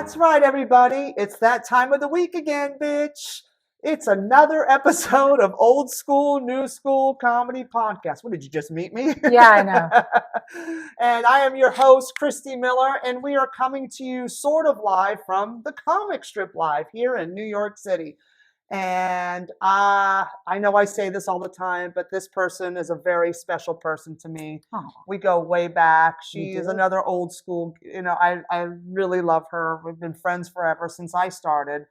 That's right, everybody. It's that time of the week again, bitch. It's another episode of Old School, New School Comedy Podcast. What, did you just meet me? Yeah, I know. And I am your host, Christy Miller, and we are coming to you sort of live from the Comic Strip Live here in New York City. And I know I say this all the time, but this person is a very special person to me. Oh, We go way back. She You is do? another old school. I really love her. We've been friends forever since I started.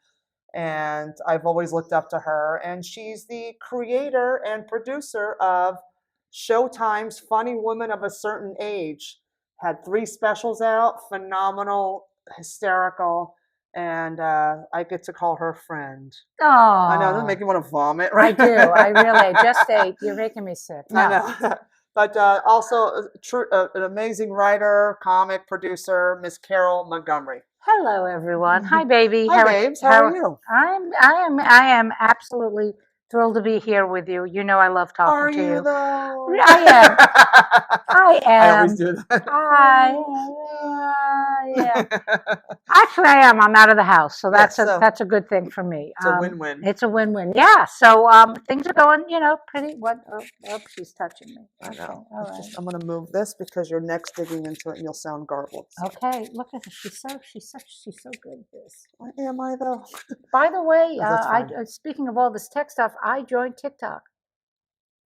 And I've always looked up to her. And she's the creator and producer of Showtime's Funny Women of a Certain Age. Had 3 specials out, phenomenal, hysterical. And I get to call her friend. Oh, I know, doesn't make you want to vomit, I right? do. I really just ate. You're making me sick. No. I know. But also an amazing writer, comic producer, Miss Carole Montgomery. Hello, everyone. Hi, baby. Hi, babes. How are you? I am absolutely thrilled to be here with you. You know, I love talking Are to you you. though? I am. I I am. always do that. Yeah. Actually, I am. I'm out of the house, so that's Yeah, so- that's a good thing for me. It's a win-win. It's a win-win. Yeah. So things are going, pretty. What? Oh, she's touching me. I Okay. know. All right. I'm going to move this because your neck's digging into it and you'll sound garbled. Okay. Look at her. She's so good at this. Am I though? By the way, Oh, that's fine. speaking of all this tech stuff, I joined TikTok.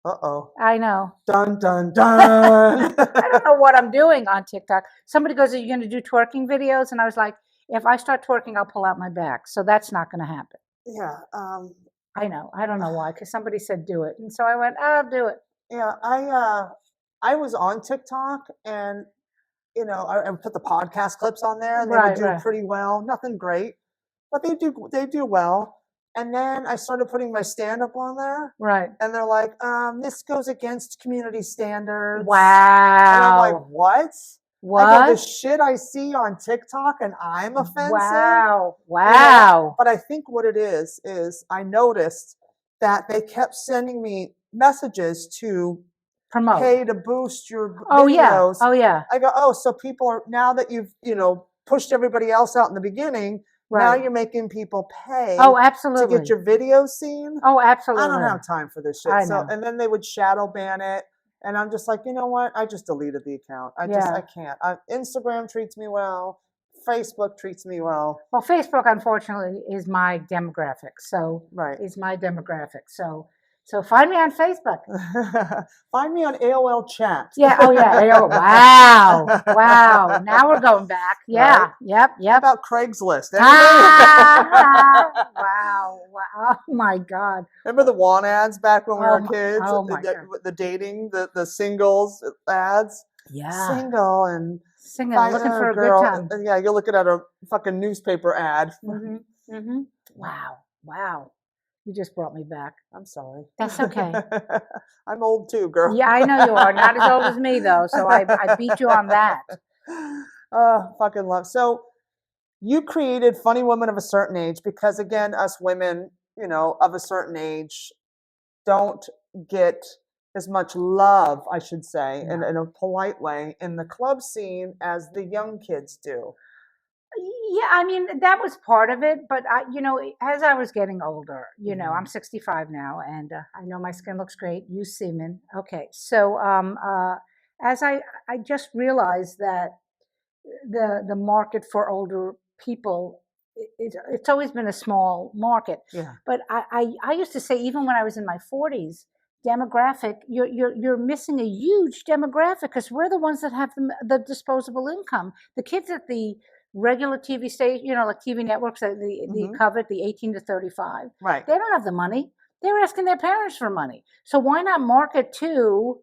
Uh-oh. I know. Dun, dun, dun. I don't know what I'm doing on TikTok. Somebody goes, "Are you going to do twerking videos?" And I was like, "If I start twerking, I'll pull out my back." So that's not going to happen. Yeah. I know. I don't know why, because somebody said do it, and so I went, "I'll do it." Yeah. I was on TikTok and I put the podcast clips on there and they would do Right. pretty well. Nothing great, but they do well. And then I started putting my stand-up on there. Right. And they're like, this goes against community standards. Wow. And I'm like, what? What? I go, the shit I see on TikTok and I'm offensive. Wow. You know, Wow. but I think what it is I noticed that they kept sending me messages to Promote. pay to boost your Oh yeah. videos. Oh yeah. I go, oh, so people are, now that you've, pushed everybody else out in the beginning, now Right. you're making people pay Oh, to absolutely. get your videos seen. Oh, absolutely. I don't have time for this shit. I So, know. and then they would shadow ban it. And I'm just like, you know what? I just deleted the account. I Yeah. can't. Instagram treats me well. Facebook treats me well. Well, Facebook, unfortunately, is my demographic. So Right. is my demographic. So find me on Facebook. Find me on AOL chat. Yeah. Oh yeah. Oh, wow. Wow. Now we're going back. Yeah. Right. Yep. How Yep. about Craigslist? Ah, wow. Wow. Oh my God. Remember the WAN ads back when we were Oh my- kids? oh my God. The dating, the singles ads. Yeah. Single and Singing, find looking for a girl. good time. Yeah, you're looking at a fucking newspaper ad. Mm-hmm. Mm-hmm. Wow. Wow. You just brought me back. I'm sorry. That's okay. I'm old too, girl. Yeah, I know you are. Not as old as me though. So I beat you on that. Fucking love. So you created Funny Women of a Certain Age because, again, us women, of a certain age don't get as much love, I should say, in a polite way, in the club scene as the young kids do. Yeah, I mean, that was part of it. But, as I was getting older, I'm 65 now and I know my skin looks great. Use semen. Okay. So as I just realized that the market for older people, it's always been a small market. Yeah. But I used to say, even when I was in my 40s, demographic, you're missing a huge demographic because we're the ones that have the disposable income. The kids at the regular TV station, like TV networks, the covered, the 18 to 35, Right. they don't have the money. They're asking their parents for money. So why not market to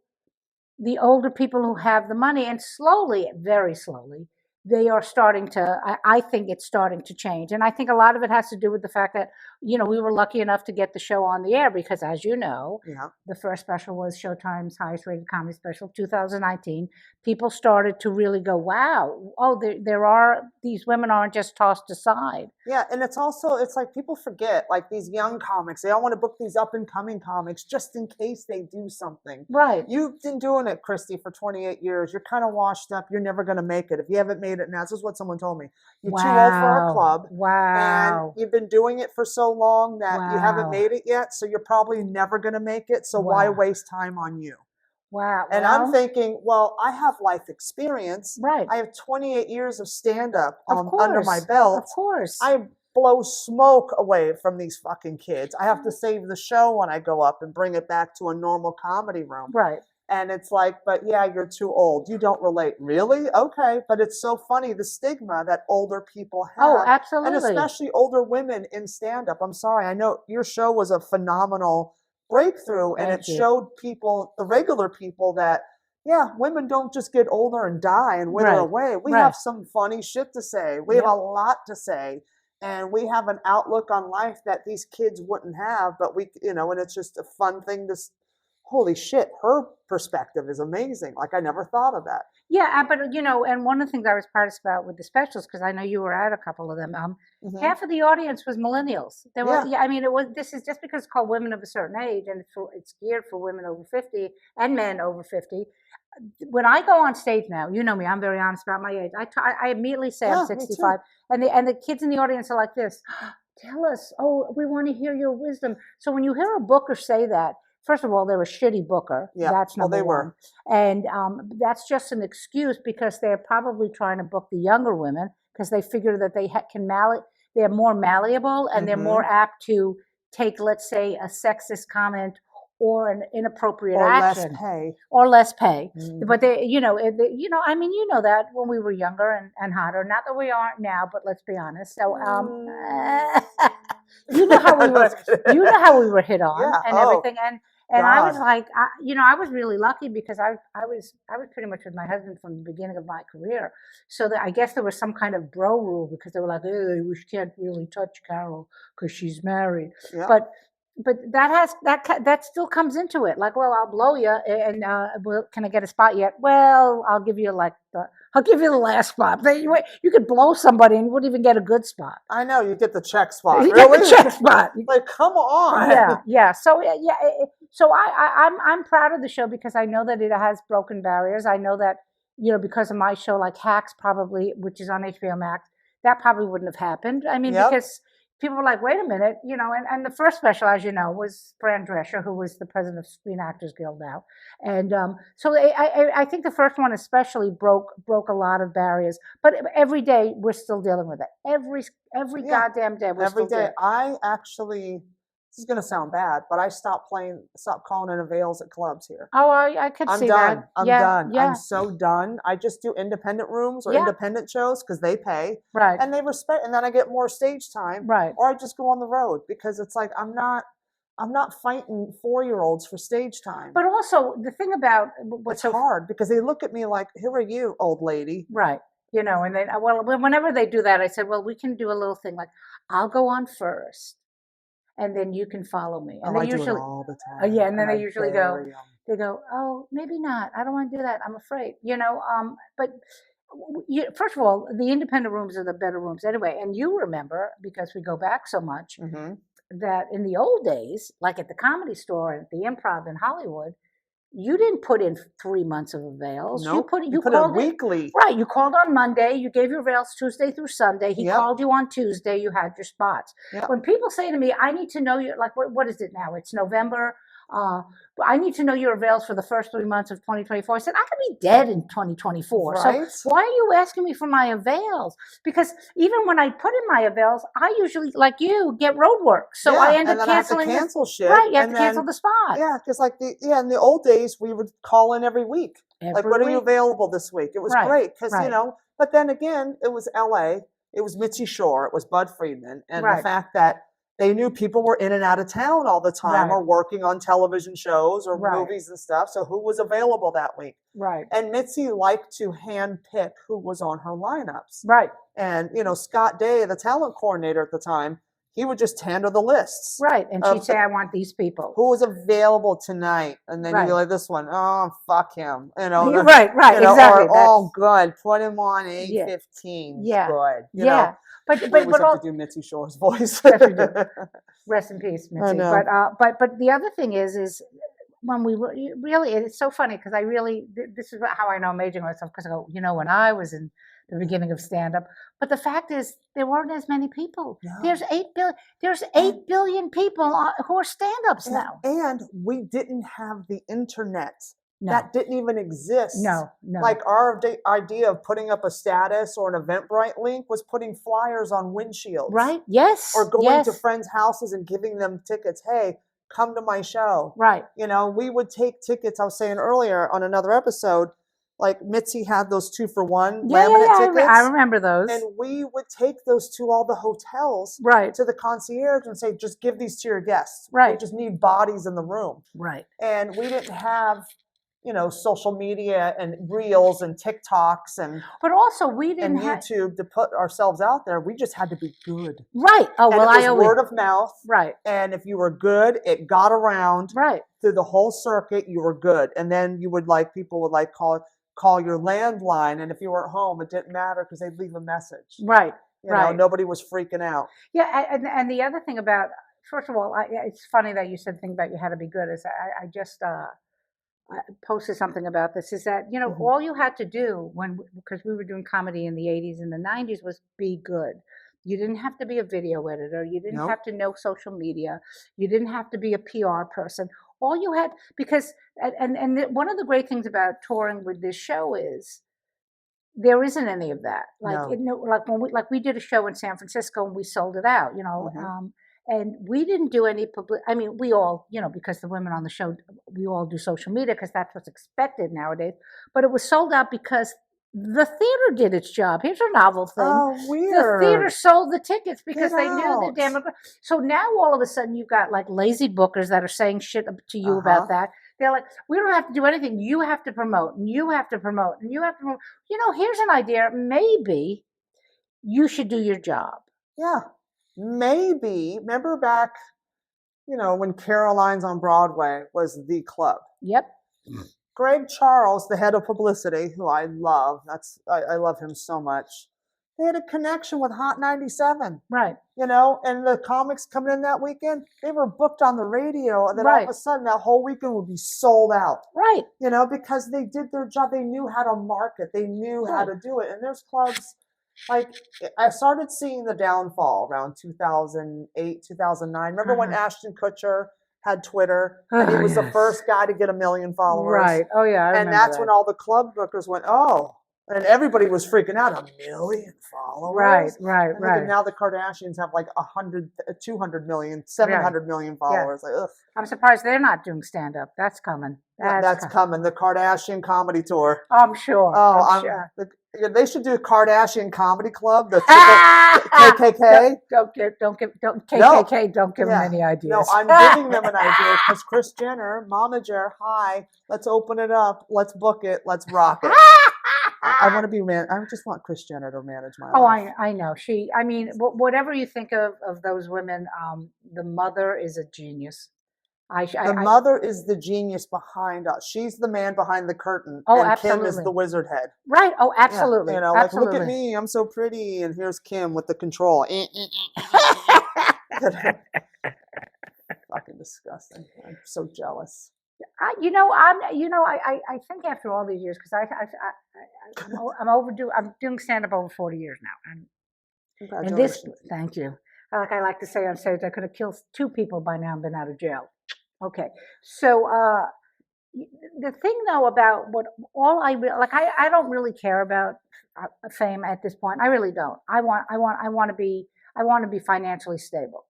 the older people who have the money? And slowly, very slowly, they are starting to, I think it's starting to change. And I think a lot of it has to do with the fact that, we were lucky enough to get the show on the air because, as you know, the first special was Showtime's highest rated comedy special, 2019. People started to really go, wow, there are, these women aren't just tossed aside. Yeah, and it's like people forget, like these young comics, they all want to book these up-and-coming comics just in case they do something. Right. You've been doing it, Christy, for 28 years. You're kind of washed up. You're never going to make it. If you haven't made made it now. This is what someone told me. You're too old for our club. And Wow. you've been doing it for so long that you haven't Wow. made it yet. So you're probably never going to make it. So why Wow. waste time on you? Wow. And I'm Well, thinking, well, I have life experience. right. I have 28 years of stand up Of under my course. belt. Of course. I blow smoke away from these fucking kids. I have to save the show when I go up and bring it back to a normal comedy room. Right. And it's like, but yeah, you're too old. You don't relate. Really? Okay. But it's so funny, the stigma that older people Oh, have, and absolutely. especially older women in stand up. I'm sorry. I know your show was a phenomenal breakthrough, and Thank it you. showed people, the regular people, that, yeah, women don't just get older and die and wither Right. away. We Right. have some funny shit to say. We have Yep. a lot to say. And we have an outlook on life that these kids wouldn't have, but we, and it's just a fun thing to, holy shit, her perspective is amazing. Like, I never thought of that. Yeah, but and one of the things I was proudest about with the specials, because I know you were at a couple of them, Mhm. half of the audience was millennials. They were, Yeah. I mean, it was. This is just because it's called Women of a Certain Age, and it's geared for women over 50 and men over 50. When I go on stage now, you know me, I'm very honest about my age. I immediately say Yeah, I'm me too. 65, and the kids in the audience are like this. Tell us, oh, we want to hear your wisdom. So when you hear a booker say that, first of all, they're a shitty booker. Yeah. That's Well, number they one. were. And that's just an excuse because they're probably trying to book the younger women because they figure that they they're more malleable and they're more apt to take, let's say, a sexist comment or an inappropriate Or less action pay. or less pay. Mhm. But they, I mean, that when we were younger and hotter, not that we aren't now, but let's be honest. So, you know how we No, were, just kidding. you know how we were hit on Yeah. and Oh, everything. And I was God. like, I was really lucky because I was pretty much with my husband from the beginning of my career. So that I guess there was some kind of bro rule because they were like, oh, we can't really touch Carole because she's married. Yeah. But that still comes into it. Like, well, I'll blow you, and well, can I get a spot yet? Well, I'll give you the last spot. You could blow somebody and you wouldn't even get a good spot. I know, you get the check spot. You Really? get the check spot. Like, come on. Yeah. So so I'm proud of the show because I know that it has broken barriers. I know that because of my show, like Hacks, probably, which is on HBO Max, that probably wouldn't have happened. I mean, Yep. because people were like, wait a minute, and the first special, as you know, was Fran Drescher, who was the president of Screen Actors Guild now. And so I think the first one especially broke a lot of barriers. But every day we're still dealing with it. Every Yeah. goddamn day we're Every still day. dealing. I actually, this is going to sound bad, but I stopped calling in avails at clubs here. Oh, I could I'm see done. that. I'm Yeah, done. yeah. I'm so done. I just do independent rooms or Yeah. independent shows because they pay Right. and they respect, and then I get more stage time. Right. Or I just go on the road because it's like I'm not fighting 4-year-olds for stage time. But also the thing about it's hard because they look at me like, who are you, old lady? Right. And then, well, whenever they do that, I said, well, we can do a little thing like, I'll go on first, and then you can follow me. And I they do usually, it all the time. yeah, and then I they usually go, bury 'em. they go, oh, maybe not. I don't want to do that. I'm afraid. But first of all, the independent rooms are the better rooms anyway. And you remember, because we go back so much, that in the old days, like at the Comedy Store and at the Improv in Hollywood, you didn't put in 3 months of avails. Nope. You put called in weekly. Right. You called on Monday. You gave your avails Tuesday through Sunday. He Yep. called you on Tuesday. You had your spots. Yep. When people say to me, I need to know you, like, what is it now? It's November. I need to know your avails for the first 3 months of 2024. I said, I could be dead in 2024. Right. So why are you asking me for my avails? Because even when I put in my avails, I usually, like you, get road work. So I end up canceling. I have to cancel shit. Right. You have to cancel the spot. Yeah, because in the old days, we would call in every week. Like, what are you available this week? It was great because, but then again, it was LA. It was Mitzi Shore. It was Bud Friedman. And the fact that they knew people were in and out of town all the time or working on television shows or movies and stuff. So who was available that week? Right. And Mitzi liked to hand pick who was on her lineups. Right. And, Scott Day, the talent coordinator at the time, he would just hand her the lists. Right. And she'd say, I want these people. Who was available tonight? And then you'd be like, this one, oh, fuck him. Right, exactly. Or, oh, good. Put him on 8:15. Yeah. Good. Yeah. But we always have to do Mitzi Shore's voice. Yes, we do. Rest in peace, Mitzi. I know. But the other thing is when we were really, it's so funny because this is how I know I'm aging myself because I go, when I was in the beginning of stand-up. But the fact is, there weren't as many people. No. There's 8 billion. There's 8 billion people who are stand-ups now. And we didn't have the internet. No. That didn't even exist. No. Like our idea of putting up a status or an Eventbrite link was putting flyers on windshields. Right? Yes. Or going to friends' houses and giving them tickets. Hey, come to my show. Right. You know, we would take tickets. I was saying earlier on another episode, like Mitzi had those 2-for-1 laminate tickets. I remember those. And we would take those to all the hotels, right, to the concierge and say, just give these to your guests. Right. We just need bodies in the room. Right. And we didn't have, you know, social media and reels and TikToks and but also we didn't have YouTube to put ourselves out there. We just had to be good. Right. Oh, and well, it was I always word of mouth. Right. And if you were good, it got around. Right. Through the whole circuit, you were good. And then you would people would call your landline, and if you weren't home, it didn't matter because they'd leave a message. Right. You know, nobody was freaking out. Yeah, and the other thing about, first of all, it's funny that you said the thing about you had to be good. Is I just I posted something about this. Is that, you know, all you had to do because we were doing comedy in the 80s and the 90s was be good. You didn't have to be a video editor. You didn't have to know social media. You didn't have to be a PR person. All you had, because, and one of the great things about touring with this show is there isn't any of that. Like, like we did a show in San Francisco and we sold it out, you know, and we didn't do any public. I mean, we all, you know, because the women on the show, we all do social media because that's what's expected nowadays. But it was sold out because the theater did its job. Here's a novel thing. Oh, weird. The theater sold the tickets because they knew the demographic. So now all of a sudden you've got like lazy bookers that are saying shit to you about that. They're like, we don't have to do anything. You have to promote, and you have to promote, and you have to promote. You know, here's an idea. Maybe you should do your job. Yeah. Maybe. Remember back, you know, when Caroline's on Broadway was the club. Yep. Greg Charles, the head of publicity, who I love, I love him so much. They had a connection with Hot 97. Right. You know, and the comics coming in that weekend, they were booked on the radio, and then all of a sudden that whole weekend would be sold out. Right. You know, because they did their job. They knew how to market. They knew how to do it. And there's clubs, like, I started seeing the downfall around 2008, 2009. Remember when Ashton Kutcher had Twitter, and he was the first guy to get 1 million followers. Right. Oh, yeah. I and that's when all the club bookers went, oh, and everybody was freaking out. 1 million followers. Right. And now the Kardashians have like 100, 200 million, 700 million followers. Like, ugh. I'm surprised they're not doing stand-up. That's coming. That's coming. The Kardashian comedy tour. I'm sure. Oh, I'm sure. They should do a Kardashian comedy club. The KKK. Don't KKK. Don't give them any ideas. No, I'm giving them an idea because Kris Jenner, Momager, hi, let's open it up. Let's book it. Let's rock it. I want to be I just want Kris Jenner to manage my life. Oh, I know. I mean, whatever you think of those women, the mother is a genius. The mother is the genius behind us. She's the man behind the curtain. Oh, and absolutely. Kim is the wizard head. Right. Oh, absolutely. Yeah, you know, absolutely. like, look at me. I'm so pretty. And here's Kim with the control. Fucking disgusting. I'm so jealous. I think after all these years, because I'm overdue. I'm doing stand-up over 40 years now. Congratulations. And thank you. Like I like to say on stage, I could have killed 2 people by now and been out of jail. Okay, so the thing though about I don't really care about fame at this point. I really don't. I want to be financially stable.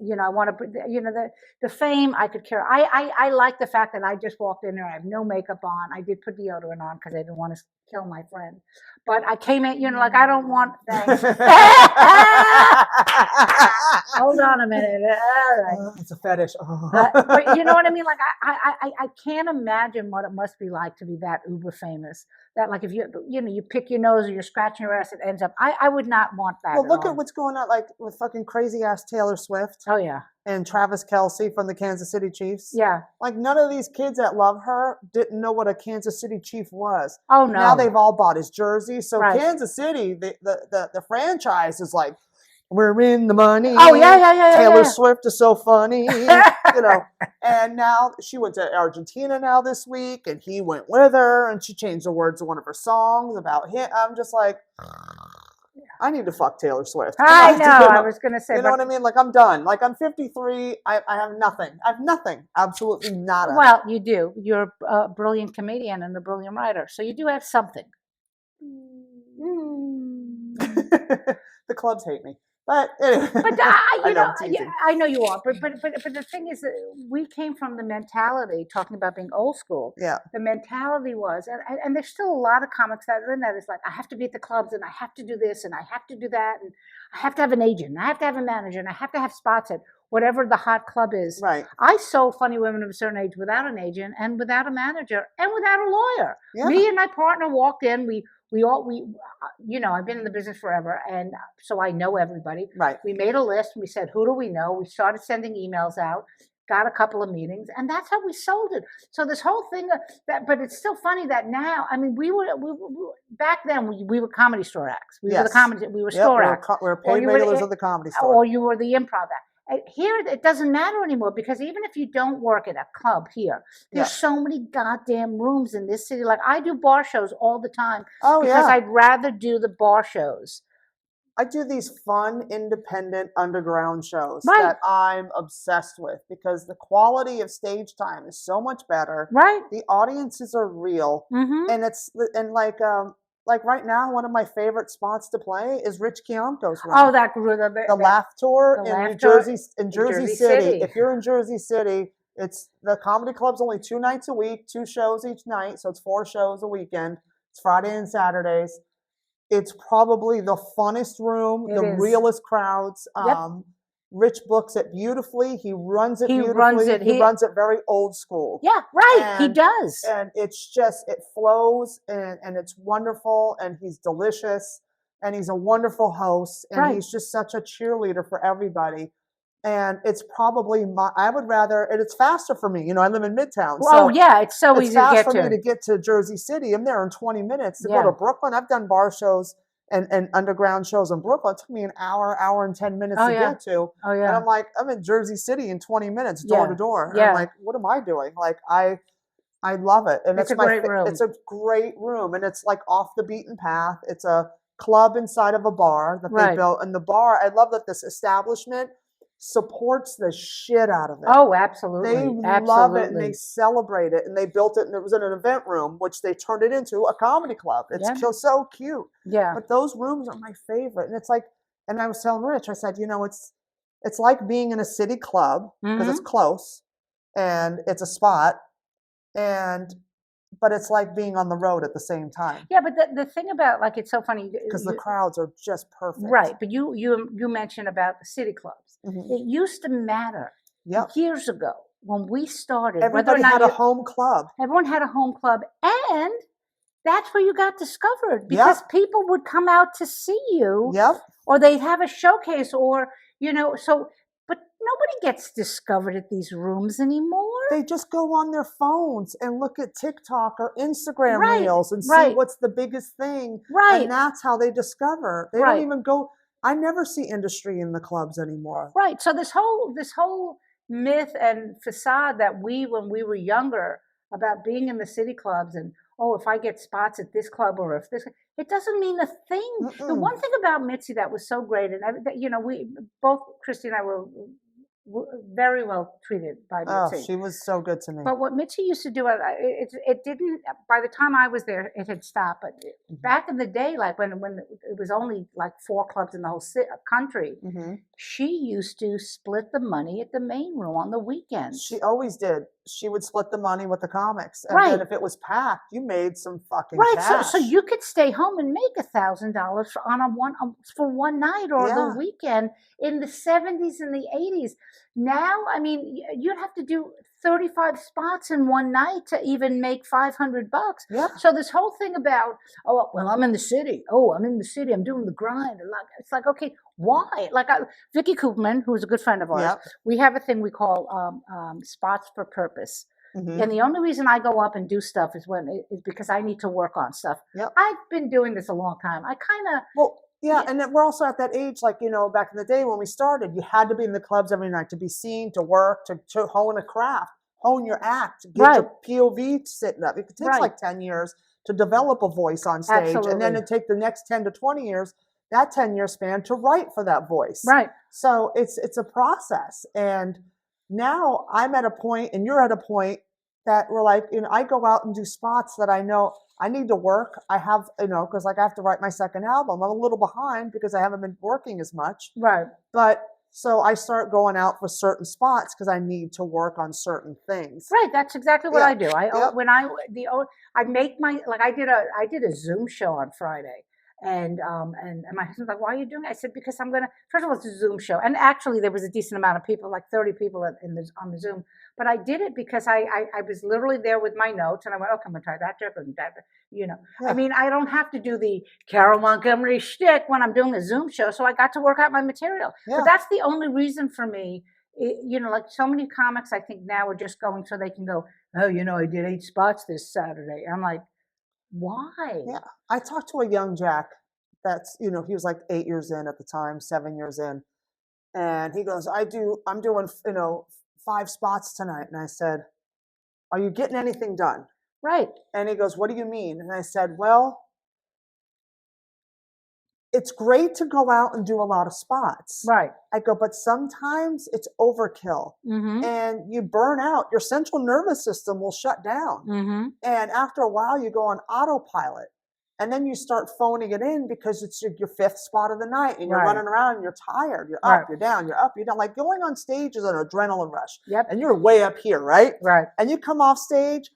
You know, I want to, you know, the fame I could care. I like the fact that I just walked in there. I have no makeup on. I did put deodorant on because I didn't want to kill my friend. But I came in, you know, like I don't want thanks. Hold on a minute. All right. It's a fetish. But you know what I mean? Like I can't imagine what it must be like to be that uber famous. That like if you pick your nose or you're scratching your ass, it ends up. I would not want that. Well, look at what's going on, like with fucking crazy ass Taylor Swift. Oh yeah. And Travis Kelce from the Kansas City Chiefs. Yeah. Like none of these kids that love her didn't know what a Kansas City Chief was. Oh no. Now they've all bought his jersey. So Kansas City, the franchise is like, we're in the money. Oh yeah. Taylor Swift is so funny, And now she went to Argentina now this week, and he went with her, and she changed the words of one of her songs about him. I'm just like, I need to fuck Taylor Swift. I know. I was going to say, you know what I mean? Like, I'm done. Like, I'm 53. I have nothing. I have nothing. Absolutely nada. Well, you do. You're a brilliant comedian and a brilliant writer, so you do have something. The clubs hate me. But anyway, but I know you are. But the thing is, that we came from the mentality, talking about being old school. Yeah. The mentality was, and there's still a lot of comics that are in that. It's like, I have to be at the clubs, and I have to do this, and I have to do that, and I have to have an agent, and I have to have a manager, and I have to have spots at whatever the hot club is. Right. I sold Funny Women of a Certain Age without an agent, and without a manager, and without a lawyer. Yeah. Me and my partner walked in. I've been in the business forever, and so I know everybody. Right. We made a list. We said, who do we know? We started sending emails out, got a couple of meetings, and that's how we sold it. So this whole thing, but it's still funny that now, I mean, we were back then, we were comedy store acts. We were store acts. We were paid regulars of the Comedy Store. Or you were the improv act. Here, it doesn't matter anymore, because even if you don't work at a club here, there's so many goddamn rooms in this city. Like, I do bar shows all the time because I'd rather do the bar shows. I do these fun, independent, underground shows that I'm obsessed with, because the quality of stage time is so much better. Right. The audiences are real. Mm-hmm. And like right now, one of my favorite spots to play is Rich Kiyomko's room. Oh, the Laugh Tour in Jersey City. If you're in Jersey City, the comedy club's only 2 nights a week, 2 shows each night, so it's 4 shows a weekend. It's Friday and Saturdays. It's probably the funnest room, realest crowds. Yep. Rich books it beautifully. He runs it beautifully. He runs it very old school. Yeah, right. He does. And it's just, it flows, and it's wonderful, and he's delicious, and he's a wonderful host, and he's just such a cheerleader for everybody. And it's probably I would rather, and it's faster for me. I live in Midtown. So it's so easy to get to. It's fast for me to get to Jersey City. I'm there in 20 minutes. To go to Brooklyn, I've done bar shows and underground shows in Brooklyn. It took me an hour and 10 minutes to get to. Oh, yeah. And I'm like, I'm in Jersey City in 20 minutes, door to door. And I'm like, what am I doing? Like, I love it. And it's a great room. It's a great room. And it's like off the beaten path. It's a club inside of a bar that they built. And the bar, I love that this establishment supports the shit out of it. Oh, absolutely. They love it, and they celebrate it, and they built it, and it was in an event room, which they turned it into a comedy club. It's so cute. Yeah. But those rooms are my favorite. And it's like, and I was telling Rich, I said, it's like being in a city club, because it's close and it's a spot, but it's like being on the road at the same time. Yeah, but the thing about, like, it's so funny, because the crowds are just perfect. Right, but you mentioned about the city clubs. It used to matter years ago when we started. Everybody had a home club. Everyone had a home club, and that's where you got discovered, because people would come out to see you, or they'd have a showcase, or so. But nobody gets discovered at these rooms anymore. They just go on their phones and look at TikTok or Instagram reels and see what's the biggest thing. Right. And that's how they discover. They don't even go. I never see industry in the clubs anymore. Right. So this whole myth and facade that when we were younger, about being in the city clubs and, if I get spots at this club, or if this, it doesn't mean a thing. The one thing about Mitzi that was so great, and we both, Christy and I, were very well treated by Mitzi. Oh, she was so good to me. But what Mitzi used to do, it didn't, by the time I was there, it had stopped. But back in the day, like when it was only like 4 clubs in the whole country, she used to split the money at the main room on the weekends. She always did. She would split the money with the comics. And then if it was packed, you made some fucking cash. So you could stay home and make $1,000 for one night or the weekend in the 70s and the 80s. Now, I mean, you'd have to do 35 spots in one night to even make $500. Yeah. So this whole thing about, I'm in the city. I'm in the city. I'm doing the grind. It's like, okay, why? Like Vicky Koopman, who's a good friend of ours, we have a thing we call spots for purpose. And the only reason I go up and do stuff is because I need to work on stuff. I've been doing this a long time. I kind of Yeah, and then we're also at that age, like, back in the day when we started, you had to be in the clubs every night to be seen, to work, to hone a craft, hone your act, get Right, your POV sitting up. It takes right, like 10 years to develop a voice on stage, and then absolutely. it take the next 10 to 20 years, that 10-year span, to write for that voice. Right, So it's a process. And now I'm at a point, and you're at a point that we're like, I go out and do spots that I know I need to work. I have, because like I have to write my second album. I'm a little behind because I haven't been working as much. right, But so I start going out for certain spots because I need to work on certain things. right. That's exactly what Yeah. I do. Yep. I make like I did a Zoom show on Friday, and my husband's like, "Why are you doing it?" I said, "Because I'm gonna." First of all, it's a Zoom show, and actually there was a decent amount of people, like 30 people on the Zoom. But I did it because I was literally there with my notes, and I went, "Okay, I'm gonna try that joke and that." I Yeah. mean, I don't have to do the Carole Montgomery shtick when I'm doing a Zoom show, so I got to work out my material. Yeah. But that's the only reason for me. Like so many comics, I think now are just going so they can go, oh, I did 8 spots this Saturday. I'm like, why? Yeah. I talked to a young Jack that's, he was like 8 years in at the time, 7 years in. And he goes, I'm doing, 5 spots tonight. And I said, are you getting anything done? Right, And he goes, what do you mean? And I said, well, it's great to go out and do a lot of spots. right. I go, but sometimes it's overkill Mm-hmm. and you burn out. Your central nervous system will shut down. Mm-hmm. And after a while, you go on autopilot. And then you start phoning it in because it's your 5th spot of the night and you're Right. running around and you're tired. You're Right. up, you're down, you're up, you're down. Like going on stage is an adrenaline rush. Yep. And you're way up here, right? Right. And you come off stage,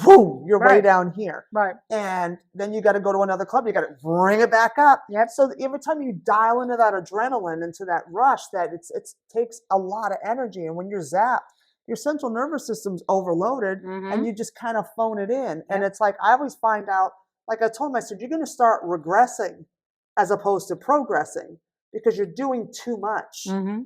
boom, you're way Right. down here. Right. And then you got to go to another club. You got to bring it back up. Yep. So every time you dial into that adrenaline, into that rush, that it takes a lot of energy. And when you're zapped, your central nervous system's overloaded, Mm-hmm. and you just kind of phone it in. And Yep. it's like I always find out. Like I told him, I said, you're going to start regressing as opposed to progressing because you're doing too much. Mm-hmm.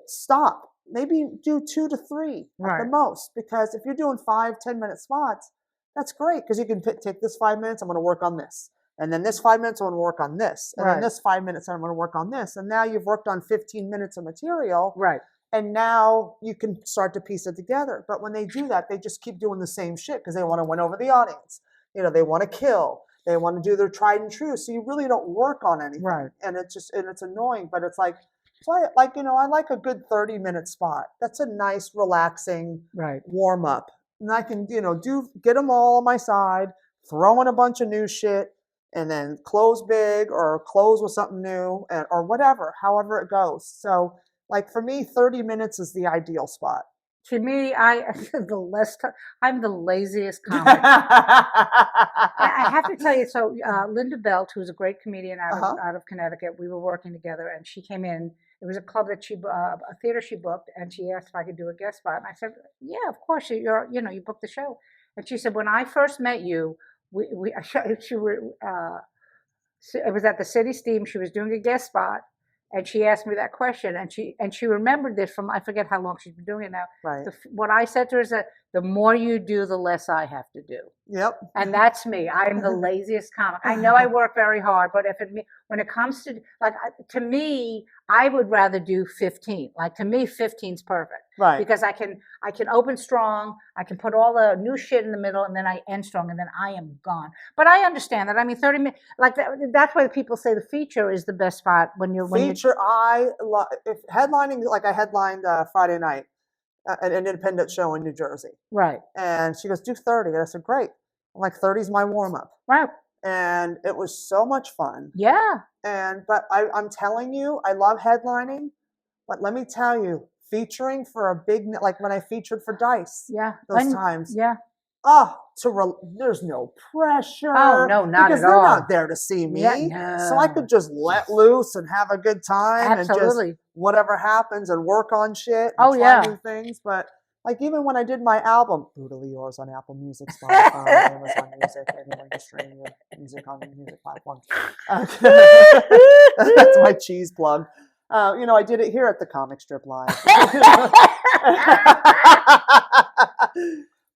Stop. Maybe do 2 to 3 at the most. Because if you're doing 5-10 minute spots, that's great because you can take this 5 minutes, I'm going to work on this. And then this 5 minutes, I'm going to work on this. And then this 5 minutes, I'm going to work on this. And now you've worked on 15 minutes of material. Right. And now you can start to piece it together. But when they do that, they just keep doing the same shit because they want to win over the audience. They want to kill. They want to do their tried and true. So you really don't work on anything. Right. And it's annoying, but it's like, I like a good 30-minute spot. That's a nice, relaxing warm up. And I can, get them all on my side, throw in a bunch of new shit, and then close big or close with something new or whatever, however it goes. So like for me, 30 minutes is the ideal spot. To me, I'm the laziest comic. I have to tell you. So Linda Belt, who's a great comedian out of Connecticut, we were working together, and she came in. It was a club that a theater she booked, and she asked if I could do a guest spot. And I said, "Yeah, of course. You booked the show." And she said, "When I first met you, it was at the City Steam. She was doing a guest spot." And she asked me that question, and she remembered this from, I forget how long she's been doing it now. Right. What I said to her is that the more you do, the less I have to do. Yep. And that's me. I'm the laziest comic. I know I work very hard, but when it comes to to me, I would rather do 15. Like to me, 15's perfect. Right. Because I can open strong, I can put all the new shit in the middle, and then I end strong, and then I am gone. But I understand that. I mean, 30 minutes, like that's why people say the feature is the best spot when you're if headlining, like I headlined Friday night, an independent show in New Jersey. Right. And she goes, do 30. And I said, great. I'm like, 30 is my warm up. Right. And it was so much fun. Yeah. But I'm telling you, I love headlining. But let me tell you, featuring for a big, like when I featured for Dice. Yeah. Those times. Yeah. Oh, there's no pressure. Oh, no, not because at all. Because they're not there to see me. Yeah, no. So I could just let loose and have a good time. Absolutely. And just whatever happens and work on shit. And try new things. But like even when I did my album, Brutally Yours on Apple Music, Spotify, Amazon Music, anywhere you stream your music on the music platform. That's my cheese plug. I did it here at the Comic Strip Live.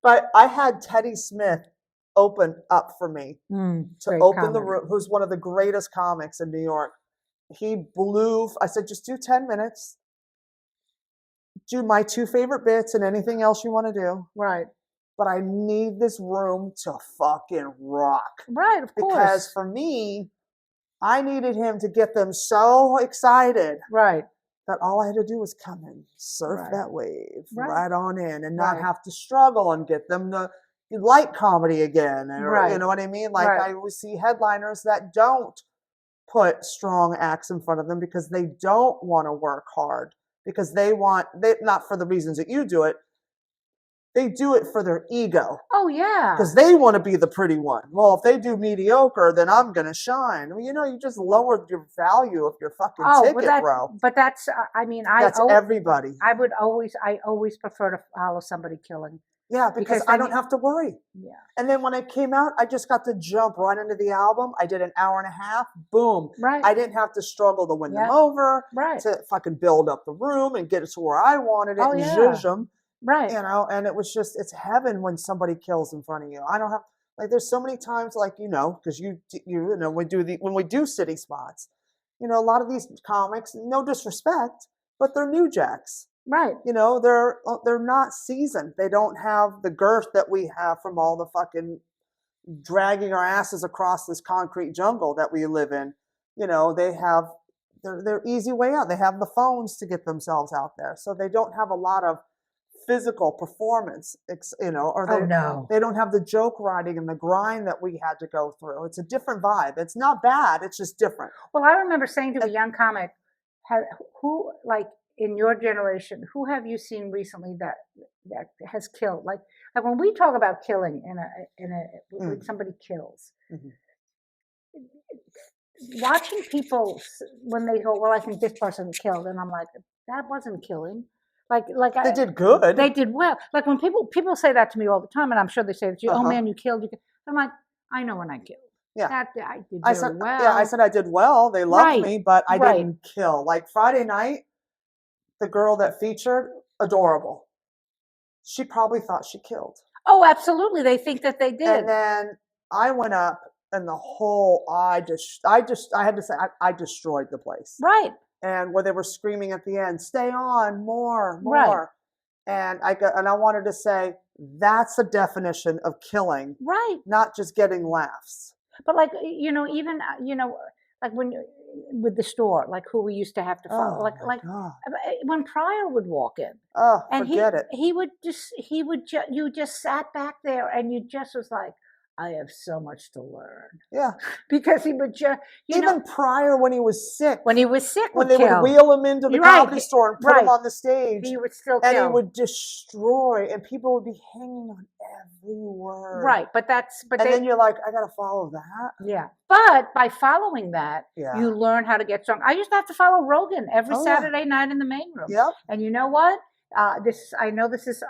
But I had Teddy Smith open up for me to open the room, who's one of the greatest comics in New York. I said, just do 10 minutes, do my 2 favorite bits and anything else you want to do. Right. But I need this room to fucking rock. Right, of course. Because for me, I needed him to get them so excited. Right. That all I had to do was come and surf Right. that wave Right. right on in and not Right. have to struggle and get them to like comedy again. Or, Right. you know what I mean? Like Right. I always see headliners that don't put strong acts in front of them because they don't want to work hard, because they not for the reasons that you do it, they do it for their ego. Oh yeah. Because they want to be the pretty one. Well, if they do mediocre, then I'm gonna shine. Well, you just lowered your value of your fucking ticket, bro. But that's, I mean, That's everybody. I always prefer to follow somebody killing. Yeah, because I don't have to worry. Yeah. And then when I came out, I just got to jump right into the album. I did an hour and a half. Boom. Right. I didn't have to struggle to win them Yep. over. Right. To fucking build up the room and get it to where I wanted it Oh, and yeah. zhuzh them. Right. And it was just, it's heaven when somebody kills in front of you. I don't have, like, there's so many times, like, because when we do city spots, a lot of these comics, no disrespect, but they're new jacks. Right. They're not seasoned. They don't have the girth that we have from all the fucking dragging our asses across this concrete jungle that we live in. They have their easy way out. They have the phones to get themselves out there. So they don't have a lot of physical performance, or they don't have the joke writing and the grind that we had to go through. It's a different vibe. It's not bad. It's just different. Well, I remember saying to a young comic, who, like, in your generation, who have you seen recently that has killed? Like when we talk about killing when somebody kills, watching people when they go, well, I think this person killed, and I'm like, that wasn't killing. Like they did good. They did well. Like when people say that to me all the time, and I'm sure they say that to you. Oh man, you killed. I'm like, I know when I killed. Yeah, I did very well. Yeah, I said I did well. They loved me, but I didn't kill. Like Friday night, the girl that featured, adorable. She probably thought she killed. Oh, absolutely. They think that they did. And then I went up, and the whole I had to say I destroyed the place. Right. And where they were screaming at the end, "Stay on, more." Right. And I wanted to say that's the definition of killing. Right. Not just getting laughs. But like even like when with the store, like who we used to have to follow, God. when Pryor would walk in. Oh, and forget it. You just sat back there and you just was like, I have so much to learn. Yeah. Because he would just, even Pryor when he was sick. When he was sick, when they would wheel him into the comedy store and put him on the stage, he would still and kill. He would destroy, and people would be hanging on every word. Right, but then you're like, I gotta follow that. Yeah, but by following that, you learn how to get strong. I used to have to follow Rogan every Saturday night in the main room. Yep. And you know what? This is.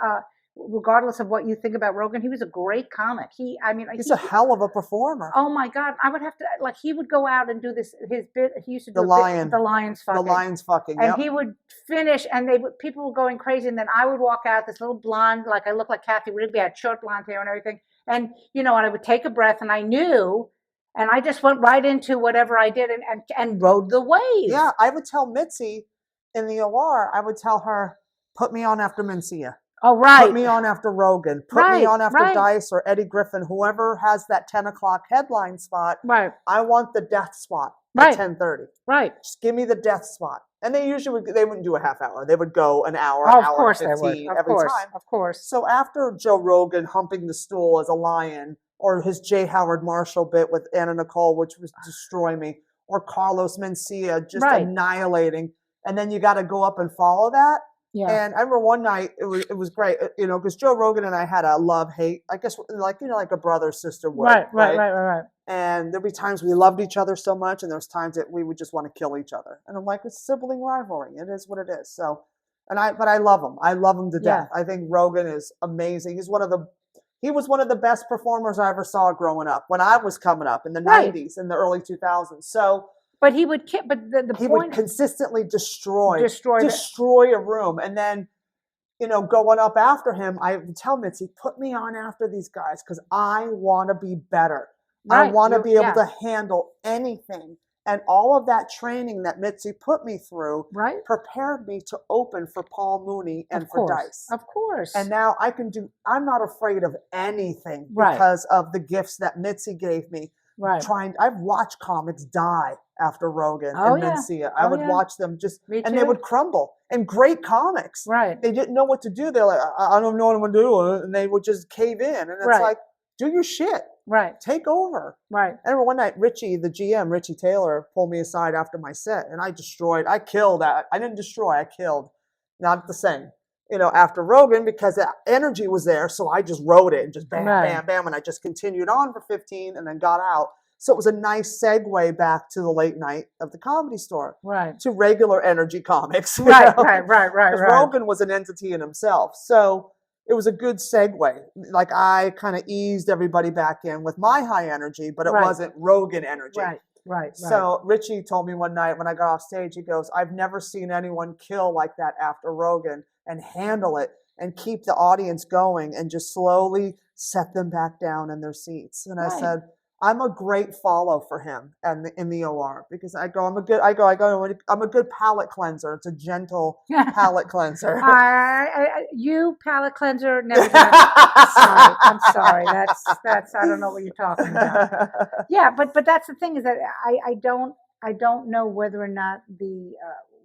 Regardless of what you think about Rogan, he was a great comic. He's a hell of a performer. Oh my God, I would have to he would go out and do his bit. He used to do the lions fucking. The lions fucking. And he would finish, and people were going crazy, and then I would walk out, this little blonde, like I look like Kathy Rigby, had short blonde hair and everything, and and I would take a breath, and I knew, and I just went right into whatever I did, and rode the wave. Yeah, I would tell Mitzi in the OR, I would tell her, put me on after Mencia. Oh, right. Put me on after Rogan. Put me on after Dice or Eddie Griffin, whoever has that 10 o'clock headline spot. Right. I want the death spot at 10:30. Right. Just give me the death spot. And they usually they wouldn't do a half hour. They would go an hour, hour and 15 every time. Of course. So after Joe Rogan humping the stool as a lion, or his J. Howard Marshall bit with Anna Nicole, which was destroy me, or Carlos Mencia just annihilating, and then you got to go up and follow that. Yeah. And I remember one night it was great, because Joe Rogan and I had a love-hate, I guess, like a brother sister would. Right. And there'd be times we loved each other so much, and there's times that we would just want to kill each other. And I'm like, it's sibling rivalry. It is what it is. So, but I love him. I love him to death. I think Rogan is amazing. He was one of the best performers I ever saw growing up when I was coming up in the 90s and the early 2000s. So. But he would, he would consistently destroy a room, and then, going up after him, I would tell Mitzi, put me on after these guys because I want to be better. I want to be able to handle anything, And all of that training that Mitzi put me through Right. prepared me to open for Paul Mooney and Of for course. Dice. Of course. And now I'm not afraid of anything Right. because of the gifts that Mitzi gave me. Right. I've watched comics die after Rogan Oh, and yeah. Mencia. I Oh, would yeah. watch them Me and they too. would crumble. And great comics. Right. They didn't know what to do. They're like, I don't know what I'm going to do. And they would just cave in. And it's Right. like, do your shit. Right. Take over. Right. I remember one night, Richie, the GM, Richie Taylor, pulled me aside after my set, and I killed that. I didn't destroy, I killed. Not the same, after Rogan, because the energy was there, so I just wrote it and just bam, Right. bam, bam, and I just continued on for 15 and then got out. So it was a nice segue back to the late night of the Comedy Store. Right. To regular energy comics. Right. Because Rogan was an entity in himself. So it was a good segue. Like I kind of eased everybody back in with my high energy, but it Right. wasn't Rogan energy. Right. So Richie told me one night when I got off stage, he goes, I've never seen anyone kill like that after Rogan and handle it and keep the audience going and just slowly set them back down in their seats. And I Right. said, I'm a great follow for him and in the OR because I'm a good palate cleanser. It's a gentle palate cleanser. You palate cleanser never done it. I'm sorry. That's I don't know what you're talking about. Yeah, but that's the thing is that I don't know whether or not the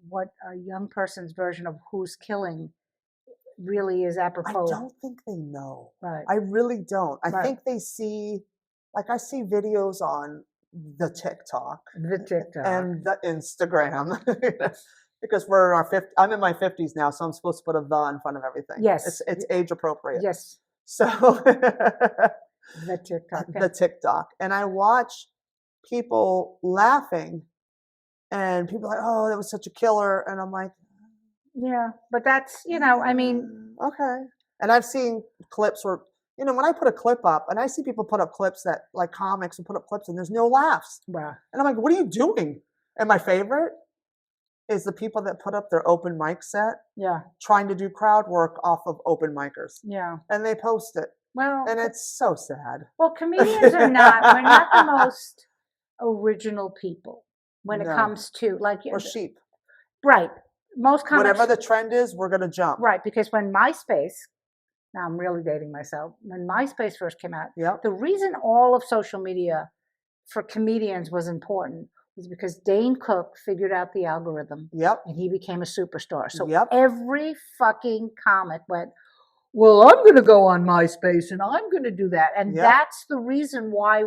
what a young person's version of who's killing really is apropos. I don't think they know. Right. I really don't. I Right. think they see, like I see videos on the TikTok and the Instagram because we're in our I'm in my 50s now, so I'm supposed to put a the in front of everything. Yes. It's age appropriate. Yes. So The TikTok. the TikTok, and I watch people laughing, and people are like, "Oh, that was such a killer," and I'm like, Yeah, but that's I mean, okay. And I've seen clips where when I put a clip up, and I see people put up clips that like comics and put up clips, and there's no laughs, wow. and I'm like, "What are you doing?" And my favorite is the people that put up their open mic set, Yeah. trying to do crowd work off of open micers, Yeah. and they post it, Well, and it's so sad. well, comedians we're not the most original people when it No. comes to Or sheep. right. Most comics, Whatever the trend is, we're gonna jump. right, because when MySpace, now I'm really dating myself, when MySpace first came out, Yep. the reason all of social media for comedians was important was because Dane Cook figured out the algorithm Yep. and he became a superstar. So Yep. every fucking comic went, well, I'm going to go on MySpace and I'm going to do that. And Yep. that's the reason why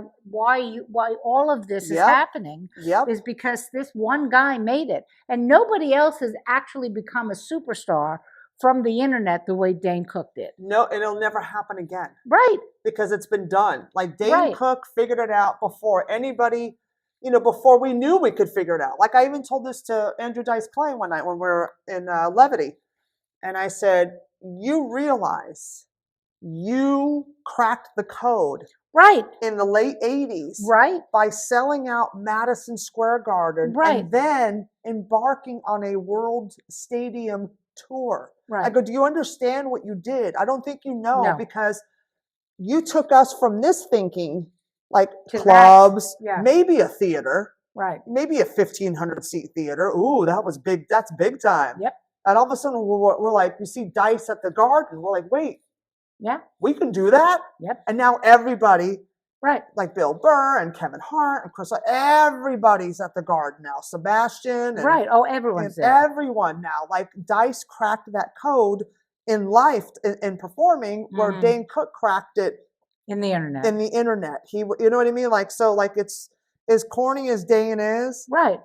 all of this is Yep. happening Yep. is because this one guy made it. And nobody else has actually become a superstar from the internet the way Dane Cook did. No, it'll never happen again. Right. Because it's been done. Like Dane Right. Cook figured it out before anybody, before we knew we could figure it out. Like I even told this to Andrew Dice Clay one night when we were in Levity. And I said, you realize you cracked the code Right. in the late 80s Right. by selling out Madison Square Garden Right. and then embarking on a world stadium tour. Right. I go, do you understand what you did? I don't think you know No. because you took us from this thinking like To clubs, that, yeah. maybe a theater, Right. maybe a 1,500 seat theater. Ooh, that was big. That's big time. Yep. And all of a sudden we're like, we see Dice at the Garden. We're like, wait, Yeah. we can do that? Yep. And now everybody, Right. like Bill Burr and Kevin Hart and Chris, everybody's at the Garden now. Sebastian. And, Right. Oh, everyone's and there. everyone now. Like Dice cracked that code in life, in performing, where Mhm. Dane Cook cracked it In the internet. in the internet. You know what I mean? Like, so like it's as corny as Dane is, Right.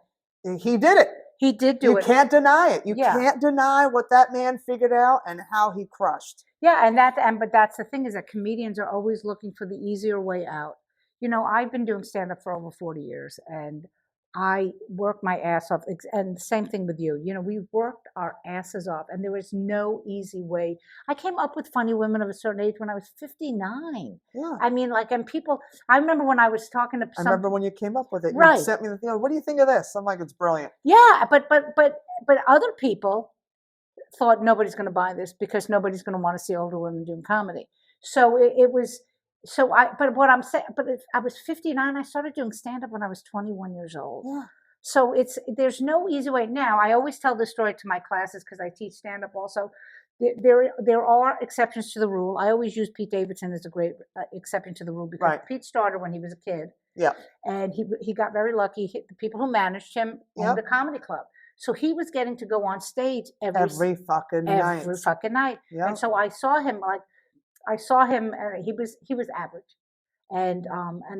he did it. He did do You it. can't deny it. You Yeah. can't deny what that man figured out and how he crushed. Yeah, but that's the thing is that comedians are always looking for the easier way out. I've been doing stand-up for over 40 years and I work my ass off. And same thing with you. We worked our asses off and there was no easy way. I came up with funny women of a certain age when I was 59. Yeah. I mean, and people, I remember when I was talking to I remember when you came up with it. Right. You sent me the thing. What do you think of this? I'm like, it's brilliant. Yeah, but other people thought nobody's going to buy this because nobody's going to want to see older women doing comedy. So it was. So but what I'm saying, I was 59. I started doing stand up when I was 21 years old. Yeah. So there's no easy way. Now, I always tell this story to my classes because I teach stand up also. There are exceptions to the rule. I always use Pete Davidson as a great exception to the rule because Right. Pete started when he was a kid. Yeah. And he got very lucky. The people who managed him owned a comedy club. So he was getting to go on stage every fucking night. Every fucking night. Yeah. And so I saw him and he was average. And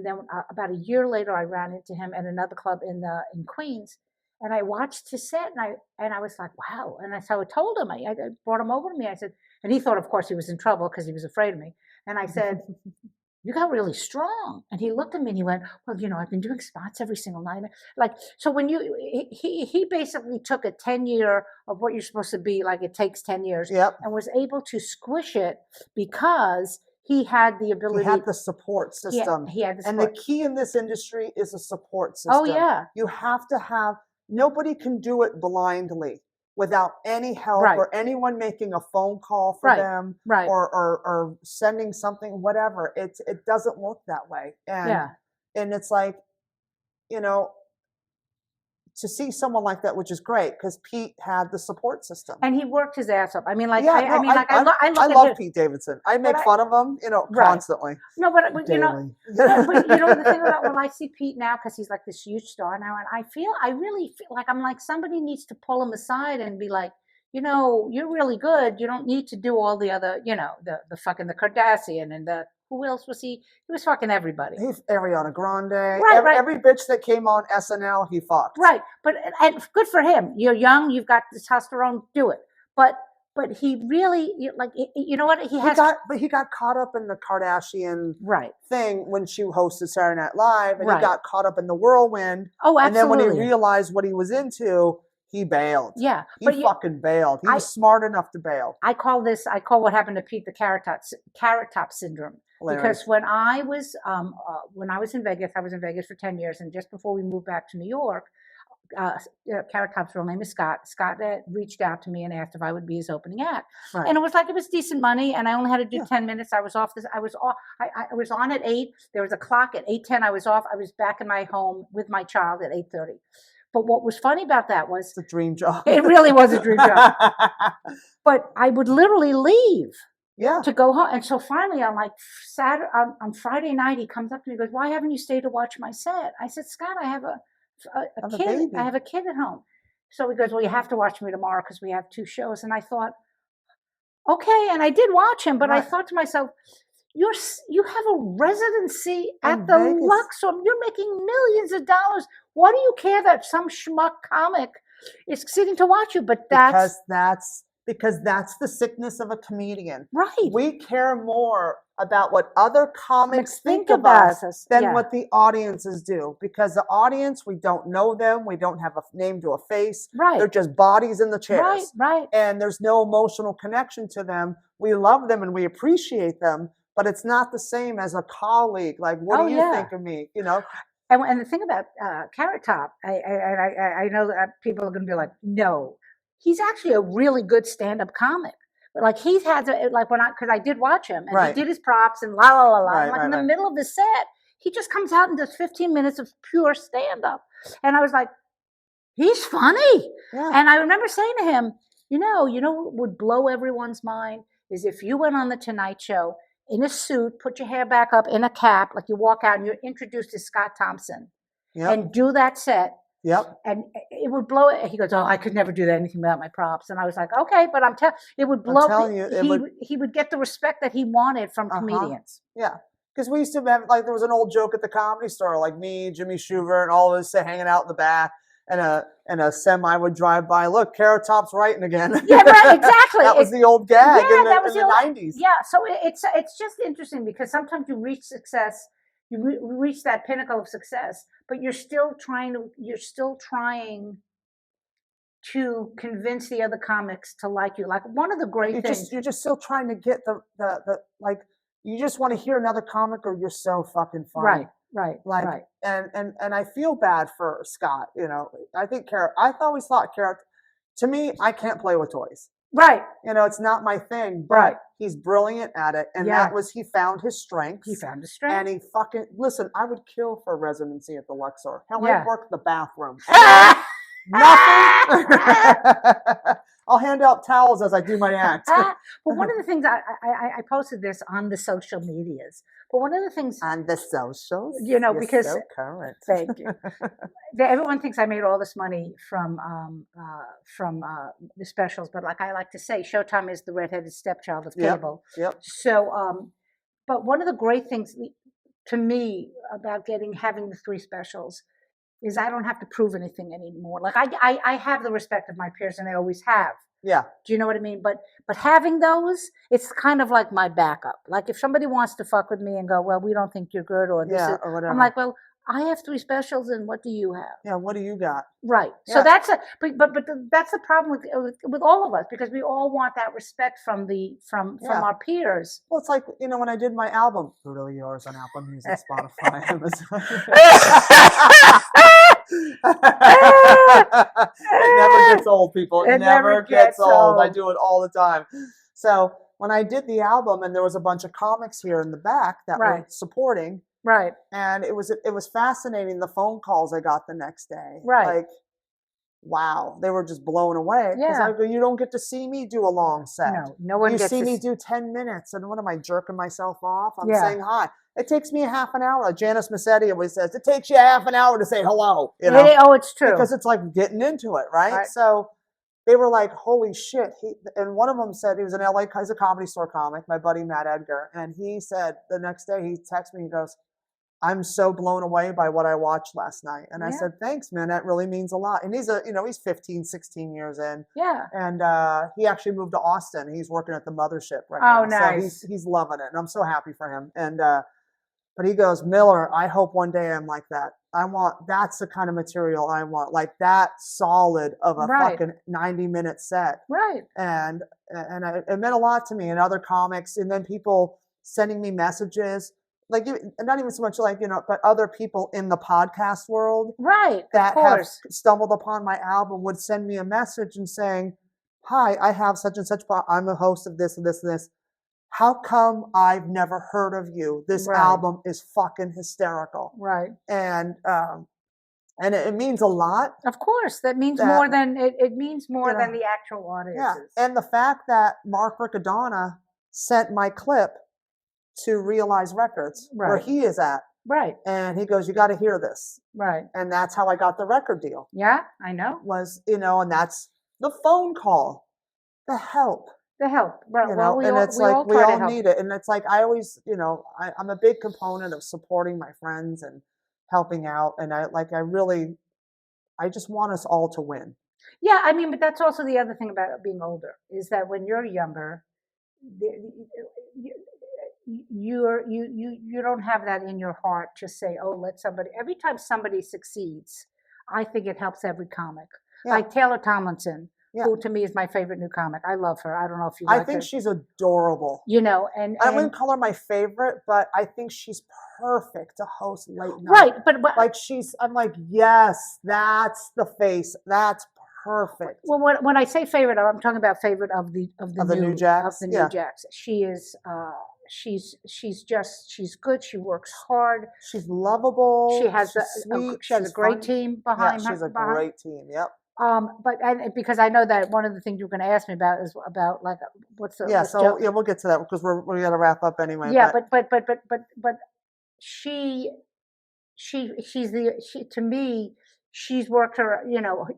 then about a year later, I ran into him at another club in Queens, and I watched his set, and I was like, wow. And so I told him, I brought him over to me. I said, and he thought, of course, he was in trouble because he was afraid of me. And I said, you got really strong. And he looked at me and he went, well, I've been doing spots every single night. Like, so when he basically took a 10-year of what you're supposed to be, like it takes 10 years, and was able to squish it because he had the ability. He had the support system. He had the support. And the key in this industry is a support system. Oh, yeah. You have to have, nobody can do it blindly without any help or anyone making a phone call for them or sending something, whatever. It doesn't work that way. And it's like, to see someone like that, which is great, because Pete had the support system and he worked his ass up. I mean, like, I love Pete Davidson. I make fun of him, constantly. No, but the thing about when I see Pete now, because he's like this huge star now, and I really feel like I'm like somebody needs to pull him aside and be like, you're really good. You don't need to do all the other, the fucking the Kardashian and the. Who else was he? He was fucking everybody. He's Ariana Grande. Every bitch that came on SNL, he fucked. Right, and good for him. You're young. You've got testosterone. Do it. But he really you know what he got caught up in the Kardashian thing when she hosted Saturday Night Live, and he got caught up in the whirlwind. Oh, absolutely. And then when he realized what he was into, he bailed. Yeah. He fucking bailed. He was smart enough to bail. I call what happened to Pete the carrot top syndrome. Hilarious. Because when I was in Vegas, I was in Vegas for 10 years, and just before we moved back to New York, Carrot Top's real name is Scott. Scott reached out to me and asked if I would be his opening act, and it was decent money, and I only had to do 10 minutes. I was off. I was on at 8. There was a clock at 8:10. I was off. I was back in my home with my child at 8:30. But what was funny about that was it's a dream job. It really was a dream job. But I would literally leave. Yeah. To go home. And so finally on on Friday night, he comes up to me and goes, why haven't you stayed to watch my set? I said, Scott, I have a kid. I have a kid at home. So he goes, well, you have to watch me tomorrow because we have 2 shows. And I thought, okay. And I did watch him, but I thought to myself, you have a residency at the Luxor. You're making millions of dollars. Why do you care that some schmuck comic is sitting to watch you? But because that's the sickness of a comedian. Right. We care more about what other comics think of us than what the audiences do. Because the audience, we don't know them. We don't have a name to a face. Right. They're just bodies in the chairs. Right. And there's no emotional connection to them. We love them and we appreciate them, but it's not the same as a colleague. Like, what do you think of me? And the thing about Carrot Top, I know that people are going to be like, no. He's actually a really good stand-up comic. But like because I did watch him and he did his props and la la la la. And in the middle of the set, he just comes out and does 15 minutes of pure stand-up. And I was like, he's funny. Yeah. And I remember saying to him, what would blow everyone's mind is if you went on the Tonight Show in a suit, put your hair back up in a cap, like you walk out and you're introduced as Scott Thompson and do that set. Yep. And it would blow it. He goes, oh, I could never do anything without my props. And I was like, okay, but it would blow. He would get the respect that he wanted from comedians. Yeah. Because we used to have, there was an old joke at the Comedy Store, like me, Jimmy Shoover, and all of us hanging out in the back. And a semi would drive by. Look, Carrot Top's writing again. Yeah, right, exactly. That was the old gag in the 90s. Yeah, so it's just interesting because sometimes you reach success. You reach that pinnacle of success, but you're still trying to convince the other comics to like you. Like one of the great things. You're just still trying to get the you just want to hear another comic or you're so fucking funny. Right. And I feel bad for Scott, I think I always thought Carrot, to me, I can't play with toys. Right. It's not my thing, Right. but he's brilliant at it. And Yeah. he found his strengths. He found his And strength. listen, I would kill for a residency at the Luxor. Hell, I Yeah. worked the bathroom. Nothing. I'll hand out towels as I do my act. But one of the things I posted this on the social medias. But one of the things on the socials, because so current. Thank you. Everyone thinks I made all this money from the specials, but like I like to say, Showtime is the redheaded stepchild of cable. Yep. So, but one of the great things to me about having the 3 specials is I don't have to prove anything anymore. Like I have the respect of my peers, and I always have. Yeah. Do you know what I mean? But having those, it's kind of like my backup. Like if somebody wants to fuck with me and go, well, we don't think you're good, or this or whatever. I'm like, well, I have 3 specials, and what do you have? Yeah, what do you got? Right. Yeah. So that's but that's the problem with all of us, because we all want that respect from our peers. Well, it's like, when I did my album, Brutally Yours on Apple Music, Spotify, Amazon. It never gets old, people. It never gets old. I do it all the time. So when I did the album, and there was a bunch of comics here in the back that were supporting. Right. And it was fascinating, the phone calls I got the next day. Right. Like, wow, they were just blown away. Yeah. Because I go, you don't get to see me do a long set. No one gets to see me do 10 minutes. And what am I, jerking myself off? I'm saying hi. It takes me a half an hour. Like Janice Massetti always says, it takes you a half an hour to say hello. Oh, it's true. Because it's like getting into it, right? So they were like, holy shit. And one of them said, he was in LA, he's a Comedy Store comic, my buddy Matt Edgar. And he said the next day, he texted me, he goes, I'm so blown away by what I watched last night. And I said, thanks, man. That really means a lot. And he's 15, 16 years in. Yeah. And he actually moved to Austin. He's working at the mothership right now. Oh, nice. So he's loving it. And I'm so happy for him. And, but he goes, Miller, I hope one day I'm like that. That's the kind of material I want. Like that solid of a fucking 90-minute set. Right. And it meant a lot to me, and other comics. And then people sending me messages. Like, not even so much like, but other people in the podcast world that have stumbled upon my album would send me a message and saying, hi, I have such and such, I'm a host of this and this and this. How come I've never heard of you? This album is fucking hysterical. Right. And it means a lot. Of course, that means more than it means more than the actual audience. Yeah. And the fact that Mark Riccadonna sent my clip to Realize Records, where he is at. Right. And he goes, you got to hear this. Right. And that's how I got the record deal. Yeah, I know. And that's the phone call, the help. The help. Right. Well, we all need it. And it's like, I always, I'm a big component of supporting my friends and helping out. And I just want us all to win. Yeah. I mean, but that's also the other thing about being older, is that when you're younger, you don't have that in your heart to say, oh, every time somebody succeeds, I think it helps every comic. Like Taylor Tomlinson, who to me is my favorite new comic. I love her. I don't know if you like her. I think she's adorable. And I wouldn't call her my favorite, but I think she's perfect to host late night. Right, but like I'm like, yes, that's the face. That's perfect. Well, when I say favorite, I'm talking about favorite of the new Jacks. Of the new Jacks. She is she's good. She works hard. She's lovable. She has a great team behind her. She's a great team. Yep. Because I know that one of the things you're going to ask me about is about like what's the we'll get to that because we're going to wrap up anyway. Yeah, but she's to me, she's worked her,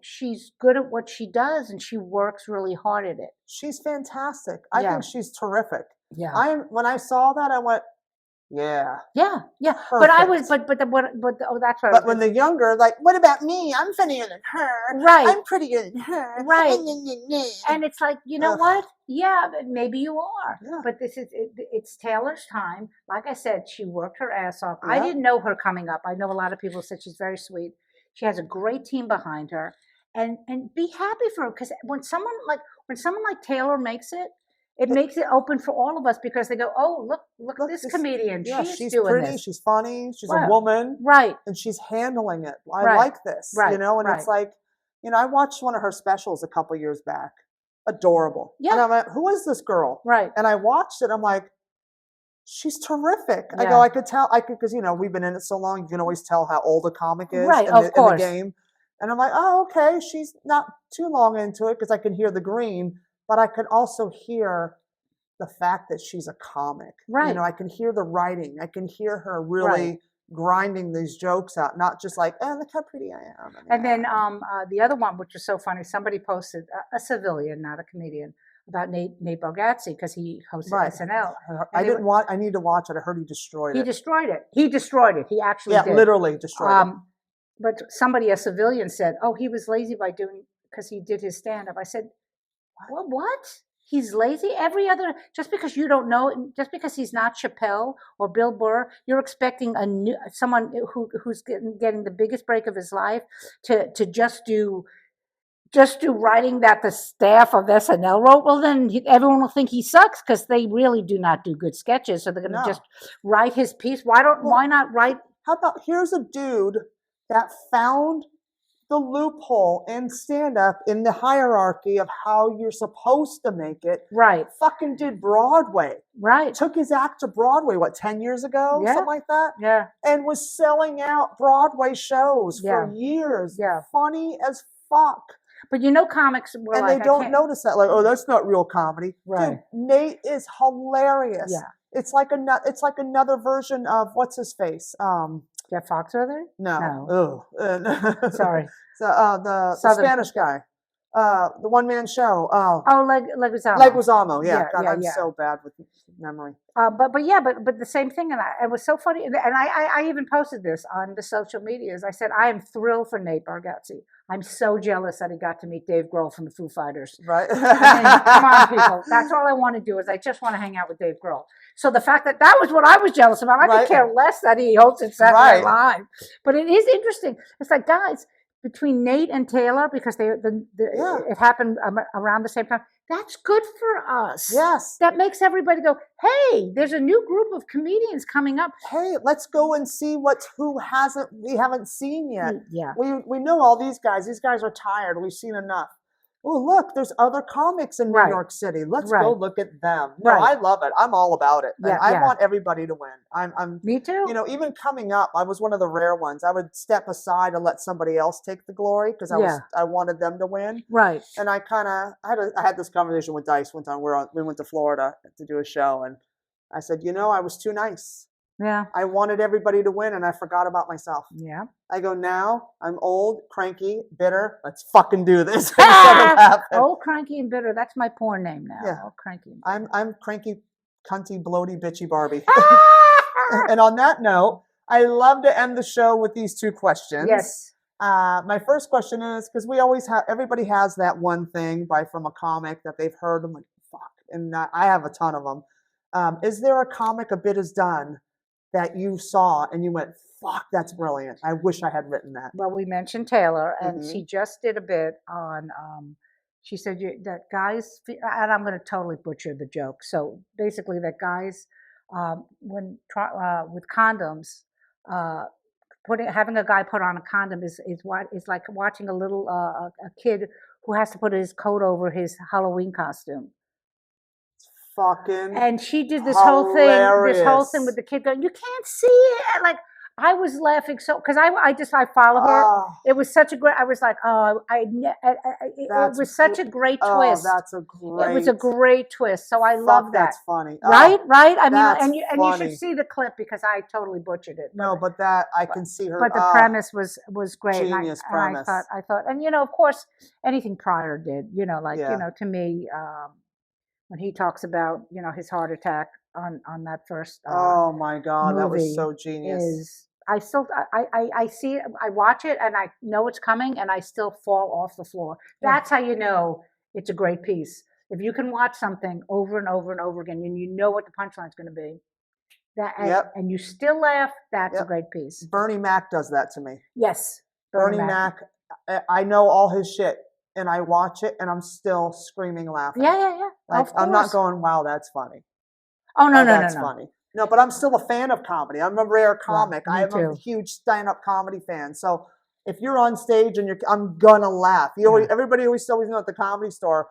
she's good at what she does and she works really hard at it. She's fantastic. I think she's terrific. Yeah. When I saw that, I went, yeah. Perfect. But that's what. But when they're younger, like, what about me? I'm funnier than her. Right. I'm prettier than her. Right. And it's like, you know what? Yeah, maybe you are. Yeah. But it's Taylor's time. Like I said, she worked her ass off. Yeah. I didn't know her coming up. I know a lot of people said she's very sweet. She has a great team behind her, and be happy for her, because when someone like Taylor makes it. It makes it open for all of us, because they go, oh, look this comedian. Yeah, she's doing doing pretty, this. she's funny, she's a woman. Right. And she's handling it. I like this. Right. And it's like, I watched one of her specials a couple years back. adorable. Yeah. And I'm like, who is this girl? Right. And I watched it. I'm like, she's terrific. I Yeah. go, I could tell, because, we've been in it so long, you can always tell how old a comic is Right, in of the course. game. And I'm like, oh, okay, she's not too long into it because I can hear the green, but I can also hear the fact that she's a comic. Right. I can hear the writing. I can hear her really Right. grinding these jokes out, not just like, oh, look how pretty I am. And then the other one, which was so funny, somebody posted, a civilian, not a comedian, about Nate Bargatze because he hosted Right. SNL. I need to watch it. I heard he destroyed it. He destroyed it. He destroyed it. He actually did. Literally destroyed it. But somebody, a civilian, said, "Oh, he was lazy because he did his stand-up." I said, "Well, what? He's lazy? Just because you don't know, just because he's not Chappelle or Bill Burr, you're expecting someone who's getting the biggest break of his life to just do writing that the staff of SNL wrote. Well, then everyone will think he sucks because they really do not do good sketches. So they're going to just write his piece. Why not write? How about here's a dude that found the loophole in stand-up in the hierarchy of how you're supposed to make it. Right. Fucking did Broadway. Right. Took his act to Broadway, 10 years ago? Yeah. Something like that? Yeah. And was selling out Broadway shows for years. Yeah. Funny as fuck. But comics were and like, they don't notice that, like, oh, that's not real comedy. Right. Dude, Nate is hilarious. Yeah. It's like another version of what's his face? Jeff Foxworthy? No. Sorry. So the Spanish guy. The one-man show. Leguizamo. Leguizamo, yeah. God, I'm yeah. so bad with memory. But the same thing, and it was so funny. And I even posted this on the social medias. I said, I am thrilled for Nate Bargatze. I'm so jealous that he got to meet Dave Grohl from the Foo Fighters. Right. Come on, people. That's all I want to do is I just want to hang out with Dave Grohl. So the fact that was what I was jealous about. I could care less that he hosted Saturday Night Live. But it is interesting. It's like, guys, between Nate and Taylor, because it happened around the same time. That's good for us. Yes. That makes everybody go, hey, there's a new group of comedians coming up. Hey, let's go and see who we haven't seen yet. Yeah. We know all these guys. These guys are tired. We've seen enough. Oh, look, there's other comics in New York City. Let's go look at them. No, I love it. I'm all about it. Yeah, I want everybody to win. I'm Me too. Even coming up, I was one of the rare ones. I would step aside and let somebody else take the glory because I wanted them to win. Right. And I had this conversation with Dice one time. We went to Florida to do a show, and I said, I was too nice. Yeah. I wanted everybody to win, and I forgot about myself. Yeah. I go, now I'm old, cranky, bitter. Let's fucking do this. Old, cranky, and bitter. That's my porn name now. Yeah. Old, cranky. I'm cranky, cunty, bloaty, bitchy Barbie. And on that note, I love to end the show with these two questions. Yes. My first question is, because everybody has that one thing from a comic that they've heard. I'm like, fuck. And I have a ton of them. Is there a comic a bit is done that you saw and you went, fuck, that's brilliant. I wish I had written that. Well, we mentioned Taylor, and she just did a bit on, she said that guys, and I'm going to totally butcher the joke. So basically that guys, with condoms, having a guy put on a condom is like watching a little, a kid who has to put his coat over his Halloween costume. Fucking and she did this hilarious. whole thing with the kid going, you can't see it. Like I was laughing because I follow her. It was such a great. I was like, it was such a great twist. That's a great. It was a great twist. So I love that. That's funny, right? I mean, and you should funny. see the clip because I totally butchered it. No, but that I can see her. But the premise was great. Genius premise. And I thought, and of course, anything Pryor did, to me. When he talks about, his heart attack on that first oh my God, that was movie so genius. I see it, I watch it and I know it's coming and I still fall off the floor. That's how you know it's a great piece. If you can watch something over and over and over again and you know what the punchline's going to be, and you still laugh, that's a great piece. Bernie Mac does that to me. Yes. Bernie Mac, I know all his shit. And I watch it, and I'm still screaming, laughing. Yeah. Like I'm not going, "Wow, that's funny." Oh no, that's funny. No, but I'm still a fan of comedy. I'm a rare comic. Yeah, I'm a huge stand-up comedy fan. So if you're on stage and I'm gonna laugh. Everybody always know at the Comedy Store.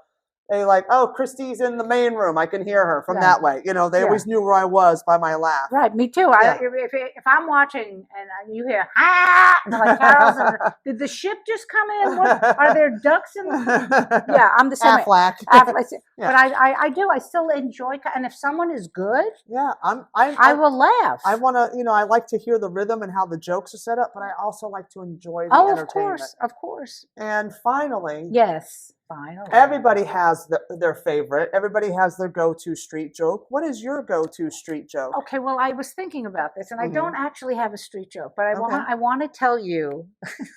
They like, oh, Christy's in the main room. I can hear her from Right. that way. You know, they Yeah. always knew where I was by my laugh. Right, me too. Yeah. If I'm watching and you hear ah, like Carole's, did the ship just come in? What are there ducks in? Yeah, I'm the same way. Aflac. But I do. I still enjoy. And if someone is good, yeah, I will laugh. I want to, I like to hear the rhythm and how the jokes are set up, but I also like to enjoy the entertainment. Of course. And finally, yes, finally, everybody has their favorite. Everybody has their go-to street joke. What is your go-to street joke? Okay, well, I was thinking about this, and I don't actually have a street joke, but I Okay. want to tell you.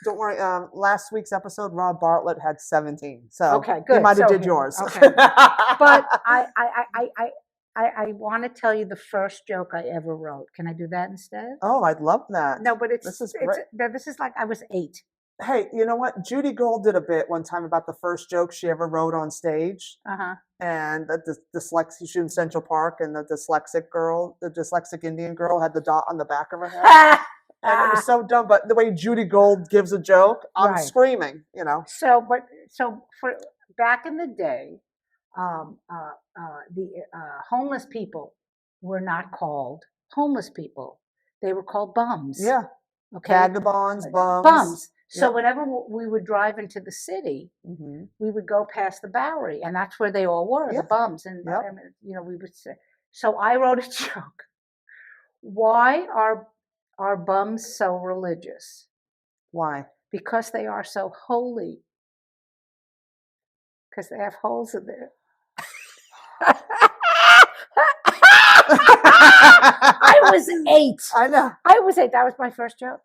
Don't worry. Last week's episode, Rob Bartlett had 17, so okay, good. You might have did yours. Okay, but I want to tell you the first joke I ever wrote. Can I do that instead? Oh, I'd love that. No, but this is great. This is like I was 8. Hey, you know what? Judy Gold did a bit one time about the first joke she ever wrote on stage. And the dyslexia, she was in Central Park, and the dyslexic Indian girl had the dot on the back of her head. And it was so dumb, but the way Judy Gold gives a joke, I'm screaming, So for back in the day, the homeless people were not called homeless people. They were called bums. Yeah. Okay. Vagabonds, bums. Bums. So whenever we would drive into the city, we would go past the Bowery, and that's where they all were, the bums. And, we would say, so I wrote a joke. Why are bums so religious? Why? Because they are so holy. Because they have holes in there. I was 8. I know. I was 8. That was my first joke.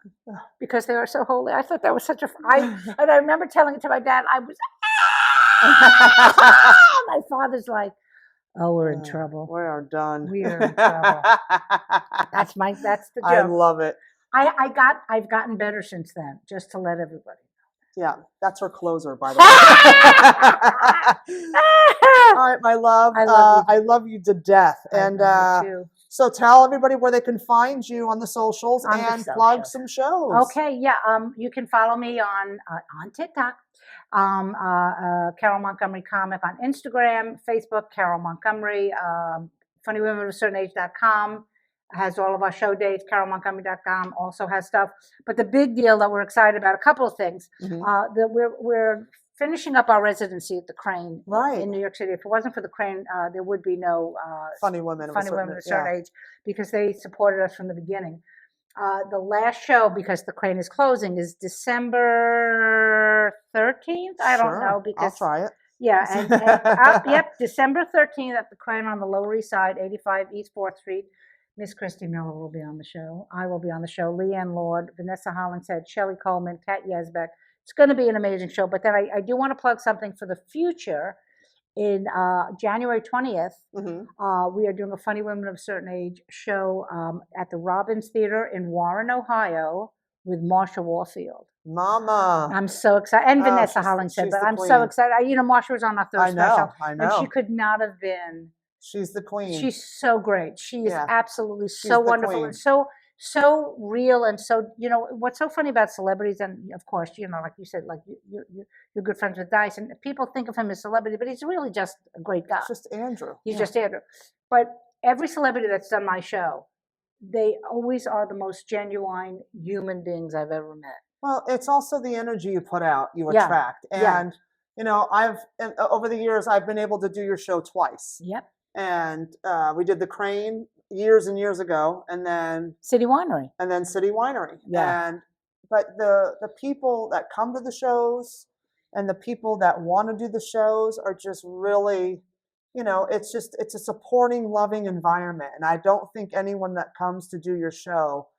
Because they were so holy. I thought that was such a. And I remember telling it to my dad. I was. My father's like, "Oh, we're in trouble. We are done. We are in trouble." That's the joke. I love it. I've gotten better since then. Just to let everybody. Yeah, that's her closer, by the way. All right, my love. I love you to death. And so tell everybody where they can find you on the socials and plug some shows. Okay, yeah. You can follow me on TikTok. Carole Montgomery Comic on Instagram, Facebook, Carole Montgomery, funnywomenofcertainage.com. Has all of our show dates. CaroleMontgomery.com also has stuff. But the big deal that we're excited about, a couple of things. That we're finishing up our residency at the Crane in New York City. If it wasn't for the Crane, there would be no Funny Women of a Certain Age, because they supported us from the beginning. The last show, because the Crane is closing, is December 13th. I don't know because I'll try it. Yeah, and December 13th at the Crane on the Lower East Side, 85 East 4th Street. Miss Christy Miller will be on the show. I will be on the show. Leanne Lord, Vanessa Hollingshead, Shelley Coleman, Kat Yazbek. It's going to be an amazing show. But then I do want to plug something for the future. In January 20th, we are doing a Funny Women of a Certain Age show at the Robbins Theater in Warren, Ohio, with Marsha Warfield. Mama. I'm so excited. And Vanessa Hollingshead. But I'm so excited. Marsha was on our third special. I know. And she could not have been. She's the queen. She's so great. She is absolutely so wonderful and so real. And so, what's so funny about celebrities, and of course, like you said, like you're good friends with Dice, and people think of him as celebrity, but he's really just a great guy. It's just Andrew. He's just Andrew. But every celebrity that's done my show, they always are the most genuine human beings I've ever met. Well, it's also the energy you put out, you attract. And, over the years, I've been able to do your show twice. Yep. And we did the Crane years and years ago, and then City Winery. Yeah. But the people that come to the shows and the people that want to do the shows are just really, it's a supporting, loving environment. And I don't think anyone that comes to do your show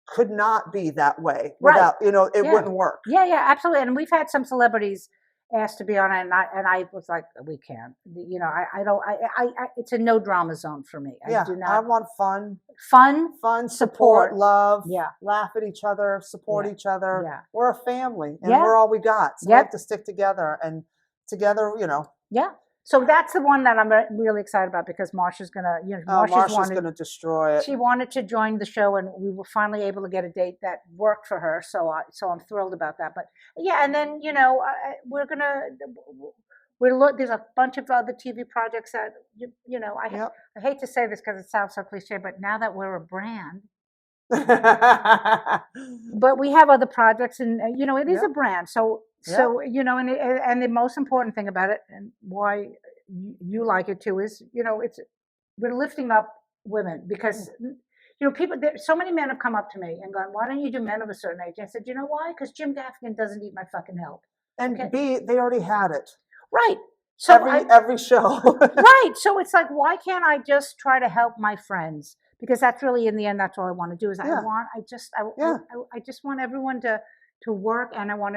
could not be that way without, it wouldn't work. Yeah, absolutely. And we've had some celebrities asked to be on it, and I was like, we can't. I don't. It's a no drama zone for me. I do not. I want fun, support, love. Yeah, laugh at each other, support each other. Yeah, we're a family, and we're all we got. So we have to stick together, and together, Yeah. So that's the one that I'm really excited about, because Marsha's gonna, Marsha's gonna destroy it. She wanted to join the show, and we were finally able to get a date that worked for her. So I'm thrilled about that. But yeah, and then we're gonna There's a bunch of other TV projects that you know. Yep. I hate to say this because it sounds so cliche, but now that we're a brand, but we have other projects, and you know, it is a Yep. brand. So Yep. you know, and the most important thing about it, and why you like it too, is you know, we're lifting up women because you know, so many men have come up to me and gone, "Why don't you do men of a certain age?" I said, "You know why? Because Jim Gaffigan doesn't need my fucking help." And Okay, B, they already had it. right. So Every show. right. So it's like, why can't I just try to help my friends? Because that's really, in the end, that's all I want to do. Is Yeah. Yeah. I just want everyone to work, and I want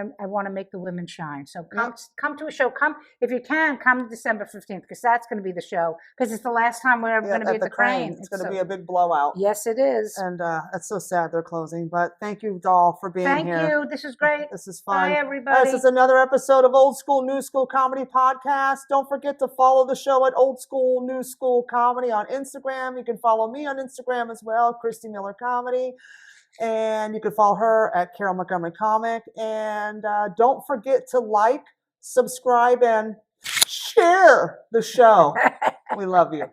to make the women shine. So Yep. come to a show. Come if you can. Come December 15th, because that's going to be the show. Because it's the last time we're ever Yeah, going to be at the Crane. It's going to be a big blowout. Yes, it is. And it's so sad they're closing. But thank you, Doll, for being Thank here. you. This is great. This is fun. Bye, everybody. This is another episode of Old School New School Comedy Podcast. Don't forget to follow the show at Old School New School Comedy on Instagram. You can follow me on Instagram as well, Christy Miller Comedy. And you can follow her at Carole Montgomery Comic. And don't forget to like, subscribe, and share the show. We love you.